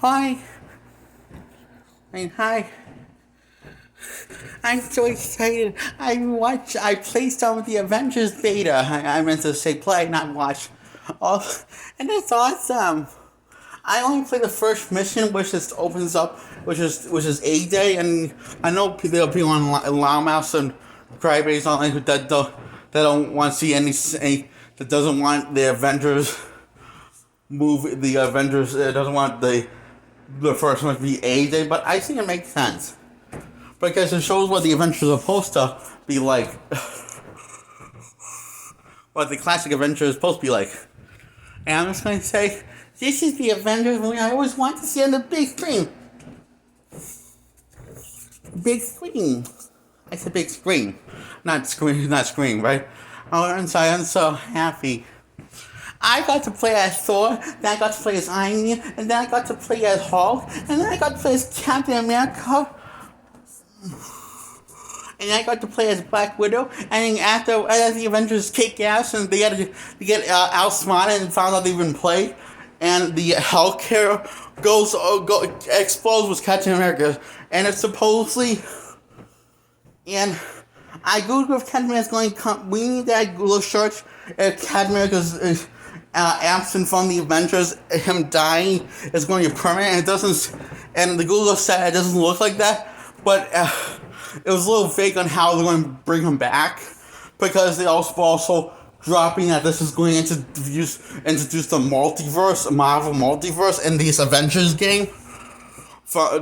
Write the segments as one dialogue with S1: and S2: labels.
S1: Hi. Hi. I'm so excited. I played some of the Avengers beta. I meant to say play, not watch. Oh, and it's awesome. I only played the first mission, which just opens up, which is A-Day, and I know there'll be on loudmouths and crybabies online that don't want to see any that doesn't want the Avengers move. The Avengers doesn't want the first one to be A-Day, but I think it makes sense because it shows what the Avengers are supposed to be like, what the classic Avengers is supposed to be like. And I'm just going to say, this is the Avengers movie I always want to see on the big screen. Big screen. I said big screen, not screen, right? Oh, I'm so happy. I got to play as Thor, then I got to play as Iron Man, and then I got to play as Hulk, and then I got to play as Captain America, and I got to play as Black Widow, and then as the Avengers kick ass and they get outsmarted and found out they even played, and the healthcare explodes with Captain America, and it's supposedly, and I googled if Captain America's going to come. We need that Google search if Captain America's absent from the Avengers. Him dying is going to be permanent, and it doesn't. And the Google said it doesn't look like that, but it was a little vague on how they're going to bring him back, because they also dropping that this is going to introduce the multiverse, Marvel multiverse, in this Avengers game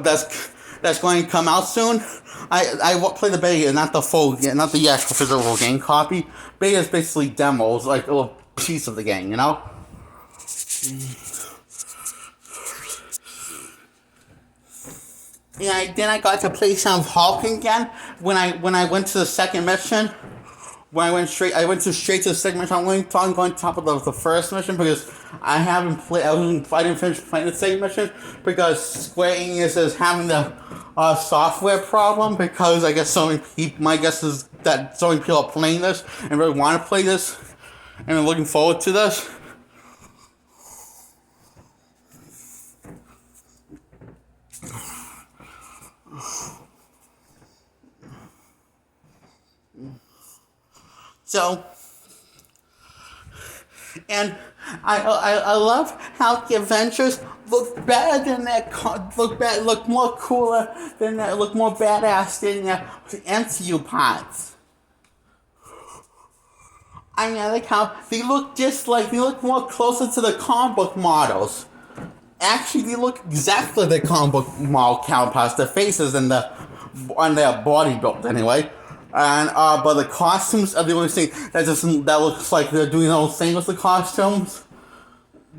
S1: that's going to come out soon. I play the beta, not the actual physical game copy. Beta is basically demos, like a little piece of the game, you know. Yeah, then I got to play some Hulk again when I went to the second mission. When I went straight to the second mission. I'm going to top of the first mission because I didn't finish playing the second mission because Square Enix is having the software problem, because I guess my guess is that so many people are playing this and really want to play this and are looking forward to this. So, and I love how the Avengers look better than that, look more cooler than that, look more badass than the MCU parts. I mean, I like how they look more closer to the comic book models. Actually, they look exactly like the comic book model counterparts, the faces and on their body built anyway. And but the costumes are the only thing that looks like they're doing the whole thing with the costumes,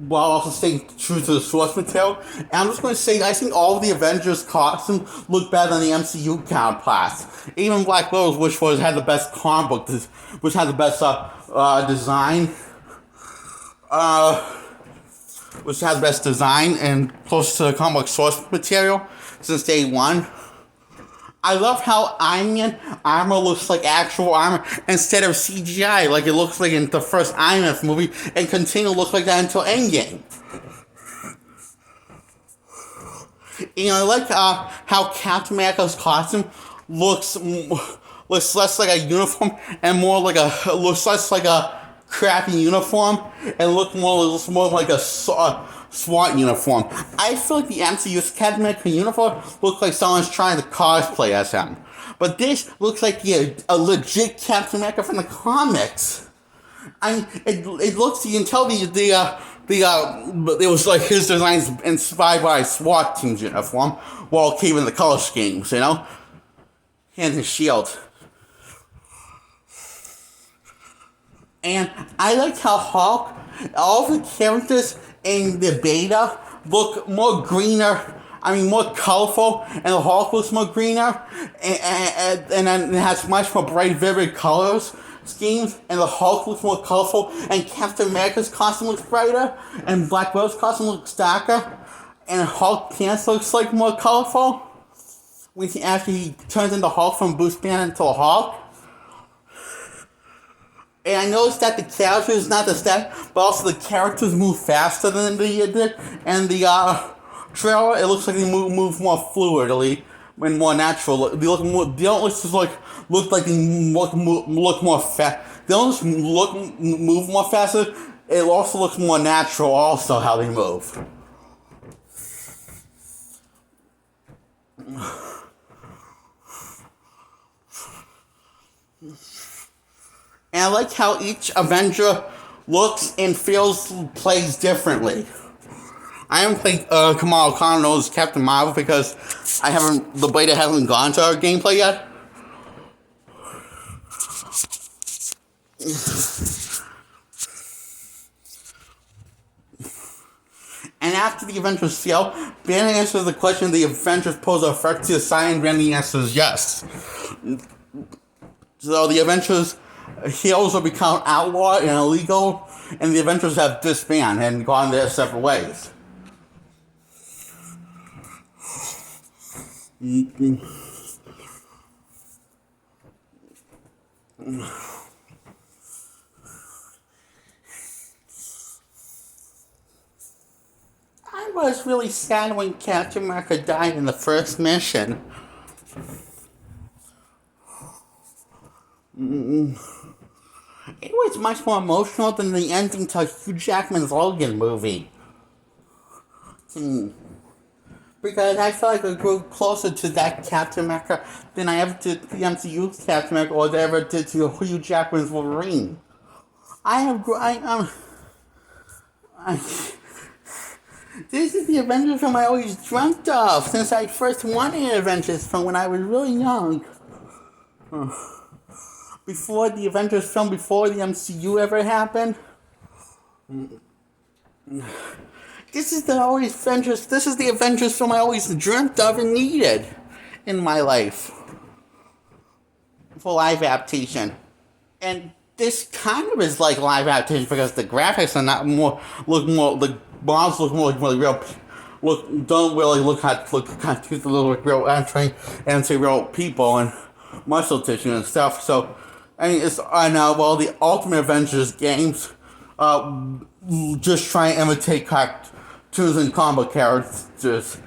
S1: while also staying true to the source material. And I'm just going to say, I think all of the Avengers costumes look better than the MCU counterparts. Even Black Widow, which had the best comic book, which had the best design, which has the best design and close to the comic book source material since day one. I love how Iron Man armor looks like actual armor instead of CGI, like it looks like in the first Iron Man movie, and continue to look like that until Endgame. I like how Captain America's costume looks less like a uniform and looks less like a crappy uniform, and looks more like a SWAT uniform. I feel like the MCU's Captain America uniform looks like someone's trying to cosplay as him. But this looks like a legit Captain America from the comics. I mean, it looks, you can tell it was like his design's inspired by SWAT team's uniform, while keeping the color schemes, you know? And his shield. And I like how Hulk, all the characters in the beta look more colorful, and the Hulk looks more greener, and then it has much more bright, vivid colors schemes, and the Hulk looks more colorful, and Captain America's costume looks brighter, and Black Widow's costume looks darker, and Hulk pants looks like more colorful after he turns into Hulk from Bruce Banner into a Hulk. And I noticed that the characters, not the stat, but also the characters move faster than they did, and the trailer, it looks like they move more fluidly and more natural. They look more. They don't just look like they look more fast. They don't just move more faster. It also looks more natural. Also, how they move. And I like how each Avenger looks and plays differently. I haven't played Kamala Khan's Captain Marvel because the beta hasn't gone to our gameplay yet. And after the Avengers fail, Banner answers the question the Avengers pose a threat to society, and Banner answers yes. So the Avengers heroes will become outlawed and illegal, and the Avengers have disbanded and gone their separate ways. I was really sad when Captain America died in the first mission. It was much more emotional than the ending to Hugh Jackman's Logan movie. Because I felt like I grew closer to that Captain America than I ever did to the MCU's Captain America or I ever did to Hugh Jackman's Wolverine. This is the Avengers film I always dreamt of since I first wanted an Avengers film when I was really young. Before the Avengers film, before the MCU ever happened. This is the Avengers film I always dreamt of and needed in my life. For live adaptation. And this kind of is like live adaptation because the graphics are the models look more like really real. Don't really look kind of little like real real people and muscle tissue and stuff. So I mean, the Ultimate Avengers games just try and imitate cartoons and comic characters,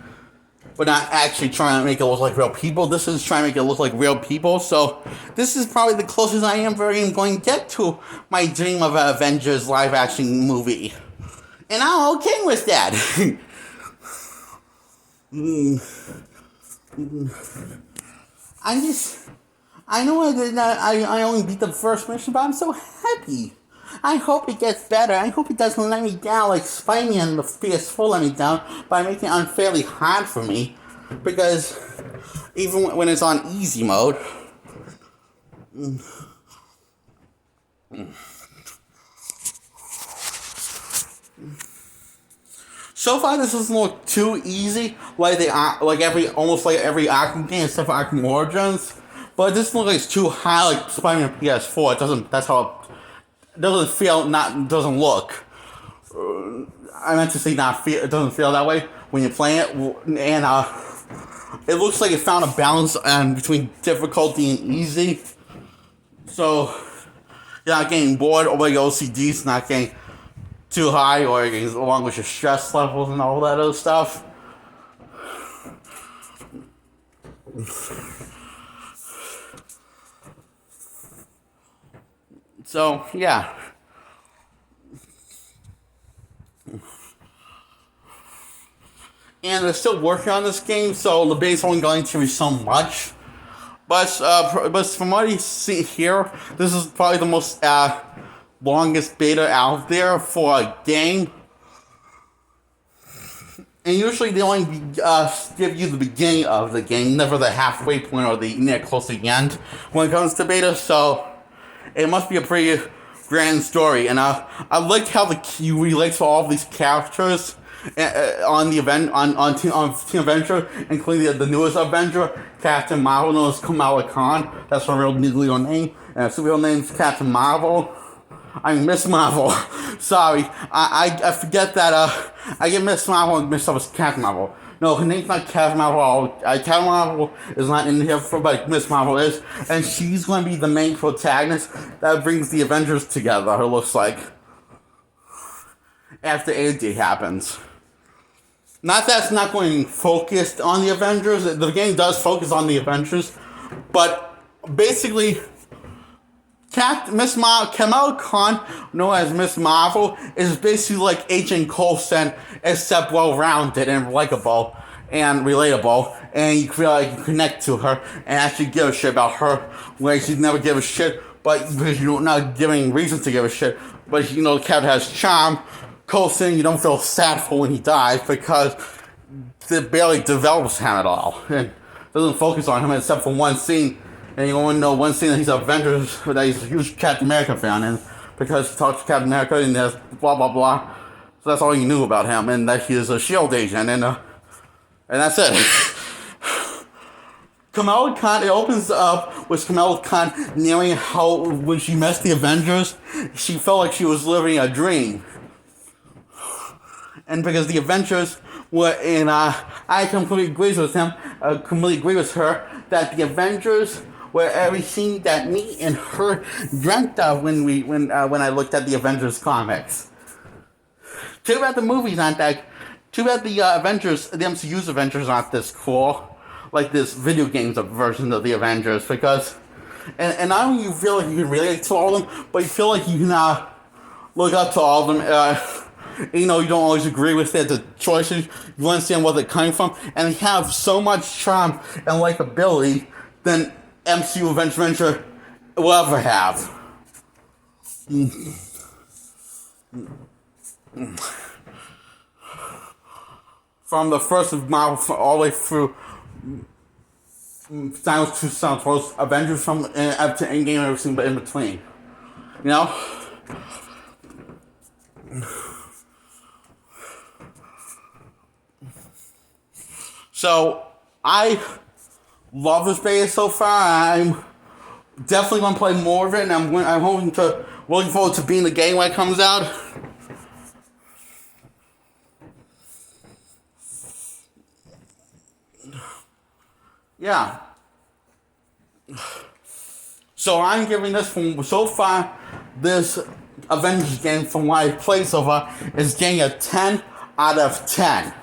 S1: but not actually trying to make it look like real people. This is trying to make it look like real people. So this is probably the closest I am going to get to my dream of an Avengers live action movie. And I'm okay with that. I know I only beat the first mission, but I'm so happy. I hope it gets better. I hope it doesn't let me down like Spidey and the PS4 let me down by making it unfairly hard for me. Because even when it's on easy mode. So far, this doesn't look too easy, almost like every Arkham game except for Arkham Origins. But this looks like it's too high, like Spider-Man PS4. It doesn't. That's how it doesn't feel. Doesn't look. I meant to say not feel. It doesn't feel that way when you're playing it, and it looks like it found a balance between difficulty and easy. So you're not getting bored, or your OCD's not getting too high, or along with your stress levels and all that other stuff. So, yeah. And they're still working on this game, so the beta's only going to be so much. But from what you see here, this is probably the most longest beta out there for a game. And usually they only give you the beginning of the game, never the halfway point or the close to the end when it comes to beta. So it must be a pretty grand story. And I liked how you relate to all of these characters on the event on Team Avenger, including the newest Avenger, Captain Marvel, known as Kamala Khan. That's her real legal name, and her real name is Captain Marvel. I mean, Miss Marvel. Sorry, I forget that. I get Miss Marvel and mixed up with Captain Marvel. No, her name's not Captain Marvel. Captain Marvel is not in here but Miss Marvel is, and she's going to be the main protagonist that brings the Avengers together. It looks like after AD happens. Not that it's not going focused on the Avengers. The game does focus on the Avengers, but basically, Kamala Khan, known as Miss Marvel, is basically like Agent Coulson, except well-rounded and likable and relatable, and you feel like you connect to her and actually give a shit about her, whereas you never give a shit, but because you're not giving reasons to give a shit, but the character has charm. Coulson, you don't feel sad for when he dies because it barely develops him at all. It doesn't focus on him except for one scene. And you only know one scene that he's Avengers, that he's a huge Captain America fan, and because he talks to Captain America and there's blah blah blah. So that's all you knew about him, and that he is a SHIELD agent, and that's it. Kamala Khan, it opens up with Kamala Khan knowing how when she met the Avengers, she felt like she was living a dream. And because the Avengers were in, I completely agree with him, completely agree with her, that the Avengers were everything that me and her dreamt of when I looked at the Avengers comics. Too bad the movies aren't that. Too bad the Avengers, the MCU's Avengers aren't this cool, like this video games version of the Avengers. Because, and not only you feel like you can relate to all of them, but you feel like you can look up to all of them. You don't always agree with the choices. You understand where they're coming from, and they have so much charm and likability than MCU Avenger will ever have. From the first of Marvel all the way through Thanos to Thanos, Avengers from up to Endgame and everything but in between. So, I love this beta so far. I'm definitely going to play more of it, and I'm looking forward to being the game when it comes out. Yeah. So I'm giving this this Avengers game from what I've played so far is getting a 10 out of 10.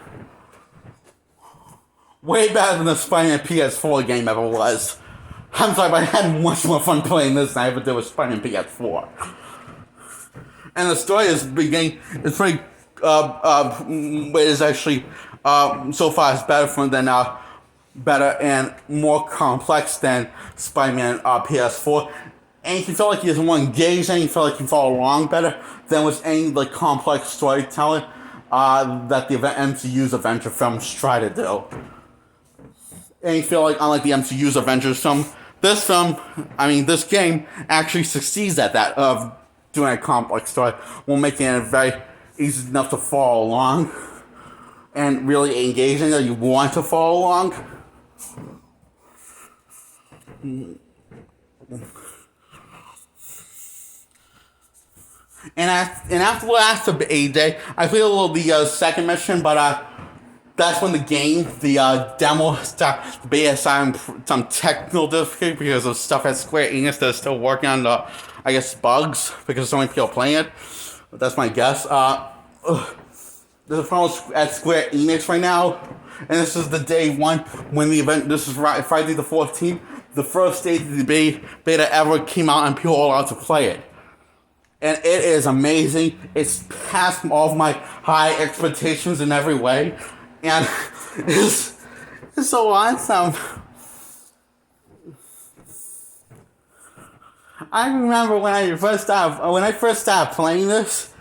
S1: Way better than the Spider-Man PS4 game ever was. I'm sorry, but I had much more fun playing this than I ever did with Spider-Man PS4. And the story is pretty, it is actually, so far it's better and more complex than Spider-Man PS4. And you feel like you just want to engage and you feel like you follow along better than with any complex storytelling that the MCU's Avenger films try to do. And you feel like, unlike the MCU's Avengers film, this game actually succeeds at that, of doing a complex story, while making it very easy enough to follow along, and really engaging that you want to follow along. And after a day, I played a little the second mission, but that's when the demo started. The beta started some technical difficulty because of stuff at Square Enix that's still working on the, bugs because so many people playing it. But that's my guess. There's a problem at Square Enix right now, and this is the day one when the event. This is Friday the 14th, the first day the beta ever came out, and people are allowed to play it. And it is amazing. It's past all of my high expectations in every way. And it's so awesome. I remember when I first started playing this,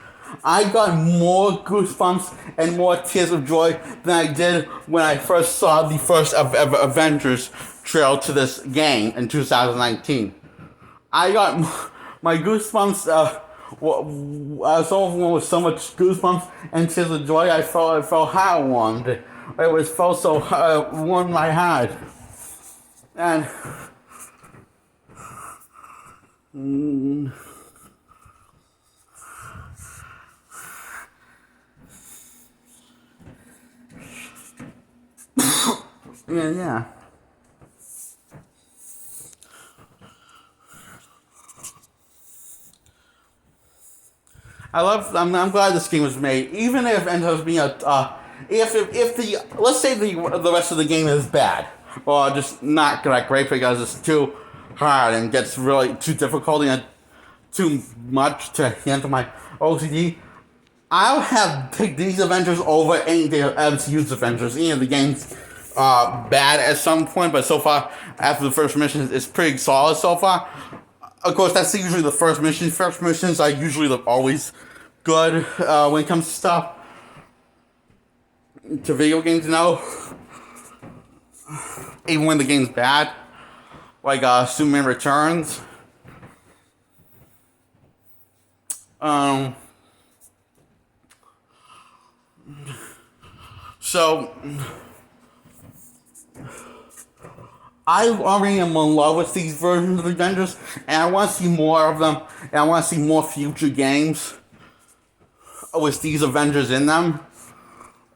S1: I got more goosebumps and more tears of joy than I did when I first saw the first Avengers trailer to this game in 2019. I got my goosebumps. Some of them with so much goosebumps and tears of joy. I felt heartwarmed. It felt so warm my heart. And yeah. I'm glad this game was made, even if it ends up being if the let's say the rest of the game is bad or just not that great because it's too hard and gets really too difficult and too much to handle my OCD, I'll have picked these Avengers over any of the MCU's Avengers. Any of the games bad at some point, but so far after the first mission, it's pretty solid so far. Of course, that's usually the first mission. First missions are usually always good when it comes to stuff to video games. Even when the game's bad, like Superman Returns. So I already am in love with these versions of Avengers, and I want to see more of them, and I want to see more future games with these Avengers in them.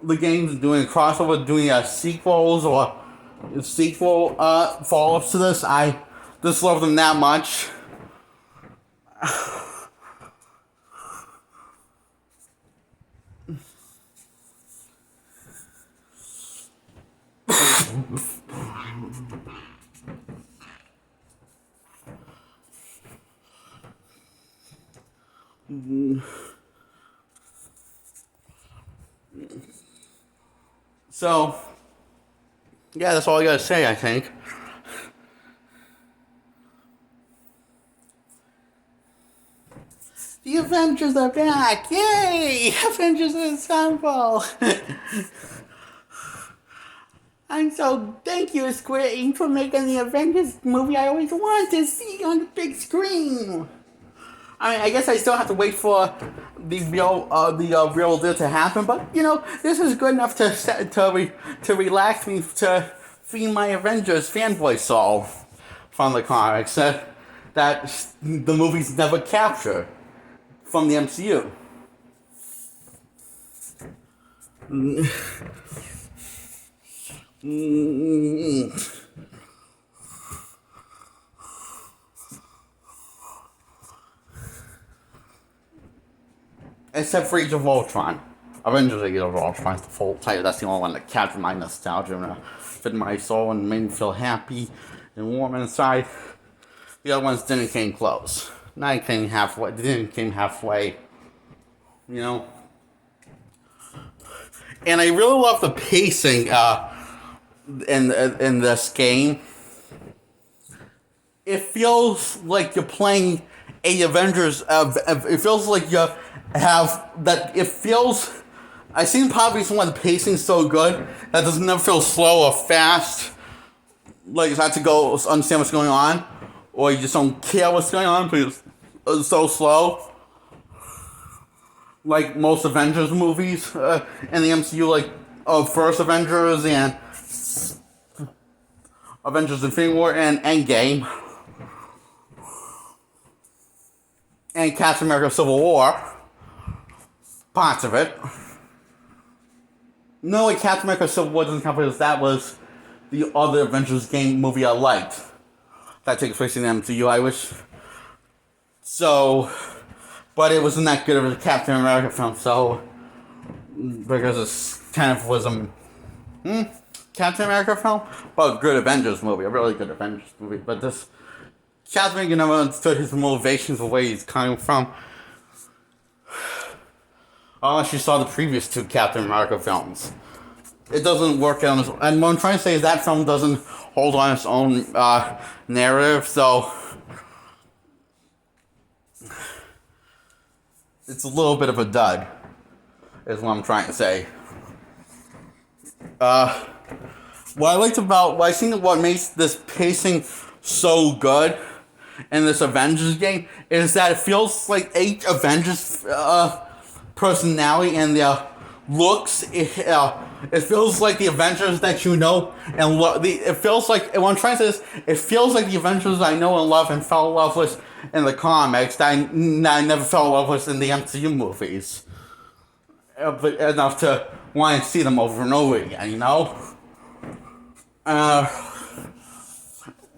S1: The games doing crossover, doing sequels or sequel follow-ups to this. I just love them that much. So, yeah, that's all I gotta say, I think. The Avengers are back! Yay! Avengers Assemble! And so, thank you, Square Enix, for making the Avengers movie I always wanted to see on the big screen. I mean, I guess I still have to wait for the real deal to happen, but this is good enough to relax me, to feed my Avengers fanboy soul from the comics that the movies never capture from the MCU. Except for Age of Ultron. Avengers Age of Ultron is the full title. That's the only one that captured my nostalgia and fit my soul and made me feel happy and warm inside. The other ones didn't came close. Not came halfway. They didn't came halfway. And I really love the pacing in this game. It feels like you're playing a Avengers. It feels like you have that. It feels. I seen probably some why the pacing's so good that doesn't never feel slow or fast. Like it's had to go understand what's going on, or you just don't care what's going on because it's so slow. Like most Avengers movies in the MCU, like first Avengers and Avengers Infinity War and Endgame. And Captain America Civil War. Parts of it. No, like Captain America Civil War doesn't count because that was the other Avengers game movie I liked. That takes place in the MCU, I wish. So, but it wasn't that good of a Captain America film, so, because it kind of was a Captain America film, but a good Avengers movie, a really good Avengers movie, but this Captain America never understood his motivations, the way he's coming from. Unless you saw the previous two Captain America films. It doesn't work out on its own. And what I'm trying to say is that film doesn't hold on its own narrative, so it's a little bit of a dud, is what I'm trying to say. What I think what makes this pacing so good in this Avengers game is that it feels like each Avengers personality and their looks. It feels like the Avengers that you know and love. It feels like, what I'm trying to say is, it feels like the Avengers I know and love and fell in love with in the comics that I never fell in love with in the MCU movies. But enough to want to see them over and over again,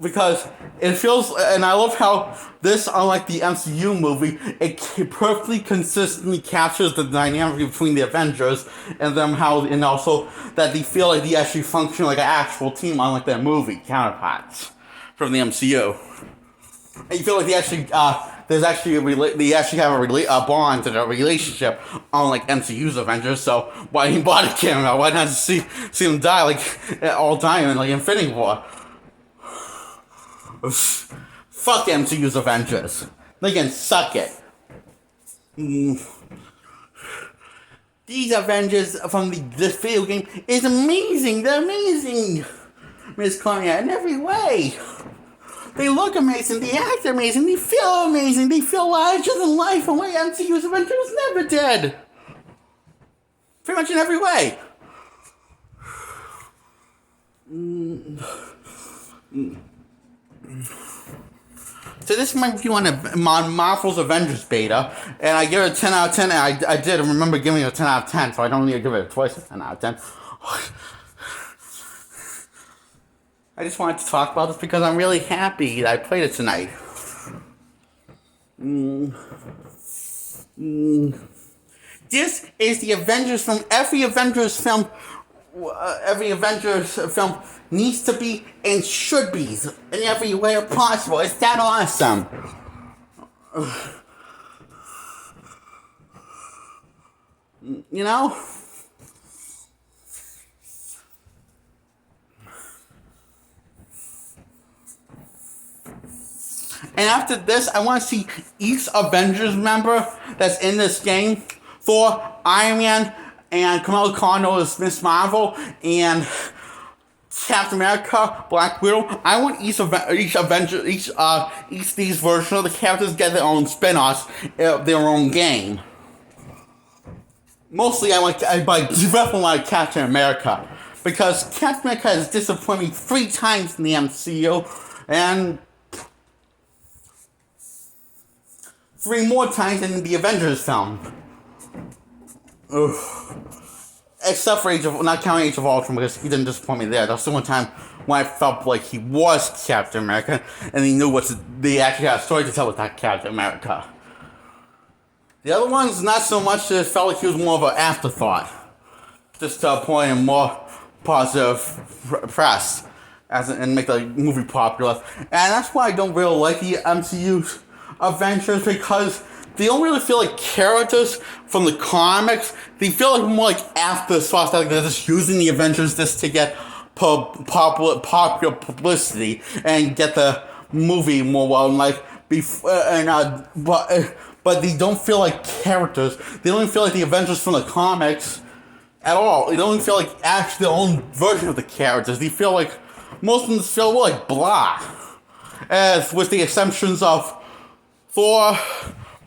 S1: because it feels, and I love how this, unlike the MCU movie, it perfectly consistently captures the dynamic between the Avengers and them, and also that they feel like they actually function like an actual team, unlike their movie counterparts from the MCU. And you feel like they actually, they actually have a bond and a relationship, unlike MCU's Avengers. So why didn't bother caring about? Why not see them die like all time in like Infinity War? Fuck MCU's Avengers. They can suck it. These Avengers from this video game is amazing. They're amazing, Miss Cornea, in every way. They look amazing. They act amazing. They feel amazing. They feel larger than life in a way MCU's Avengers never did. Pretty much in every way. So this is my review on Marvel's Avengers beta, and I give it a 10 out of 10, and I did remember giving it a 10 out of 10, so I don't need to give it twice a 10 out of 10. I just wanted to talk about this because I'm really happy that I played it tonight. This is the Avengers film. Every Avengers film needs to be and should be in every way possible. It's that awesome. You know? And after this, I want to see each Avengers member that's in this game. Thor, Iron Man, and Kamala Khan as Miss Marvel, and Captain America, Black Widow. I want each Avenger, each these versions of the characters get their own spin-offs, their own game. Mostly, definitely like Captain America, because Captain America has disappointed me 3 times in the MCU, and 3 more times in the Avengers film. Ugh. Except for not counting Age of Ultron, because he didn't disappoint me there. That's the one time when I felt like he was Captain America, and he knew they actually had a story to tell with that Captain America. The other ones, not so much. It felt like he was more of an afterthought, just to point in more positive press, and make the movie popular. And that's why I don't really like the MCU Avengers, because they don't really feel like characters from the comics. They feel like more like afterthoughts, like they're just using the Avengers just to get popular publicity and get the movie more well. But they don't feel like characters. They don't even feel like the Avengers from the comics at all. They don't even feel like actually their own version of the characters. They feel like most of them feel more like blah, as with the exceptions of Thor,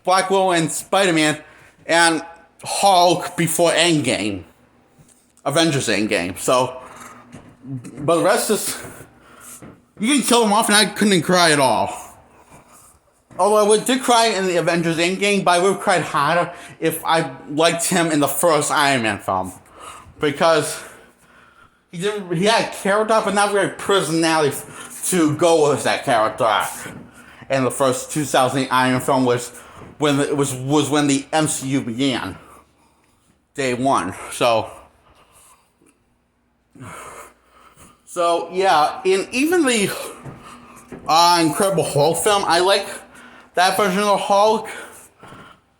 S1: Black Widow, and Spider-Man, and Hulk before Endgame. Avengers Endgame. So, but the rest is, you can kill them off and I couldn't cry at all. Although I did cry in the Avengers Endgame, but I would have cried harder if I liked him in the first Iron Man film. Because he had a character, but not very personality to go with that character. And the first 2008 Iron Man film was when the MCU began. Day 1. So yeah, in even the Incredible Hulk film, I like that version of the Hulk,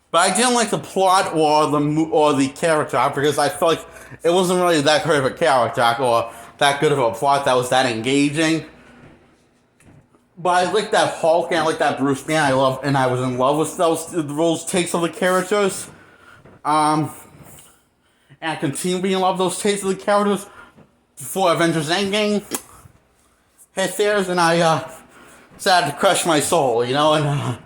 S1: but I didn't like the plot or the character, because I felt like it wasn't really that good of a character or that good of a plot that was that engaging. But I like that Hulk and I like that Bruce Banner. I was in love with those takes of the characters. And I continue being in love with those takes of the characters before Avengers Endgame hit theirs, and I decided to crush my soul, and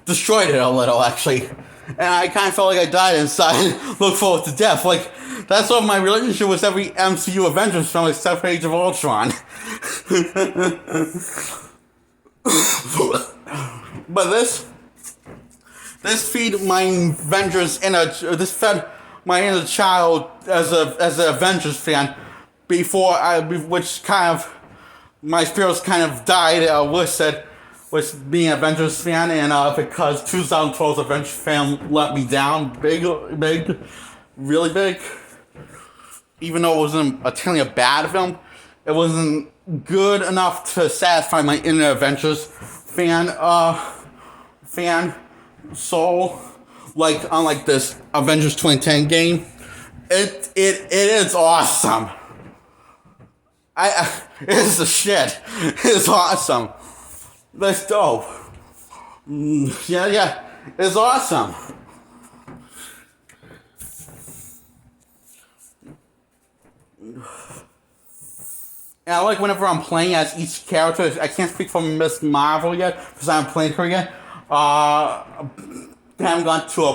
S1: destroyed it a little, actually. And I kind of felt like I died inside, look forward to death. Like, that's what my relationship with every MCU Avengers film except for Age of Ultron. But this feed my Avengers this fed my inner child as an Avengers fan which kind of my spirits kind of died. With being an Avengers fan, and because 2012's Avengers fan let me down, big, really big. Even though it wasn't a bad film, it wasn't good enough to satisfy my inner Avengers fan soul. Like unlike this Avengers 2010 game, it is awesome. It is the shit. It's awesome. That's dope. Yeah, it's awesome. And I like whenever I'm playing as each character. I can't speak for Miss Marvel yet because I haven't played her yet. I haven't gone to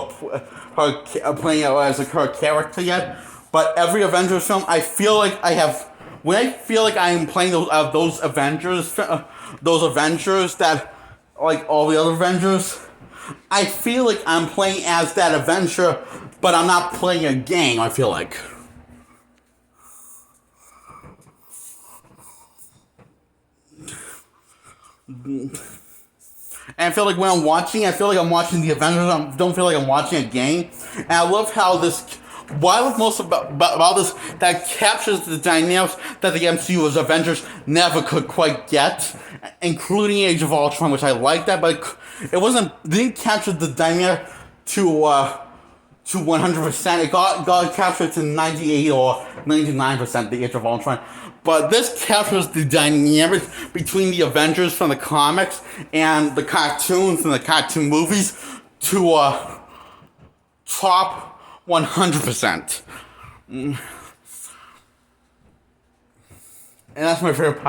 S1: her playing as her character yet. But every Avengers film, I feel like I have. When I feel like I'm playing those Avengers that like all the other Avengers, I feel like I'm playing as that Avenger, but I'm not playing a game. I feel like. And I feel like when I'm watching, I feel like I'm watching the Avengers. I don't feel like I'm watching a game. And I love how this. What I love most about this, that captures the dynamics that the MCU's Avengers never could quite get, including Age of Ultron, which I like that, but it didn't capture the dynamic to 100%. It got captured to 98 or 99%, the Age of Ultron. But this captures the dynamic between the Avengers from the comics and the cartoons and the cartoon movies to top 100%. And that's my favorite part.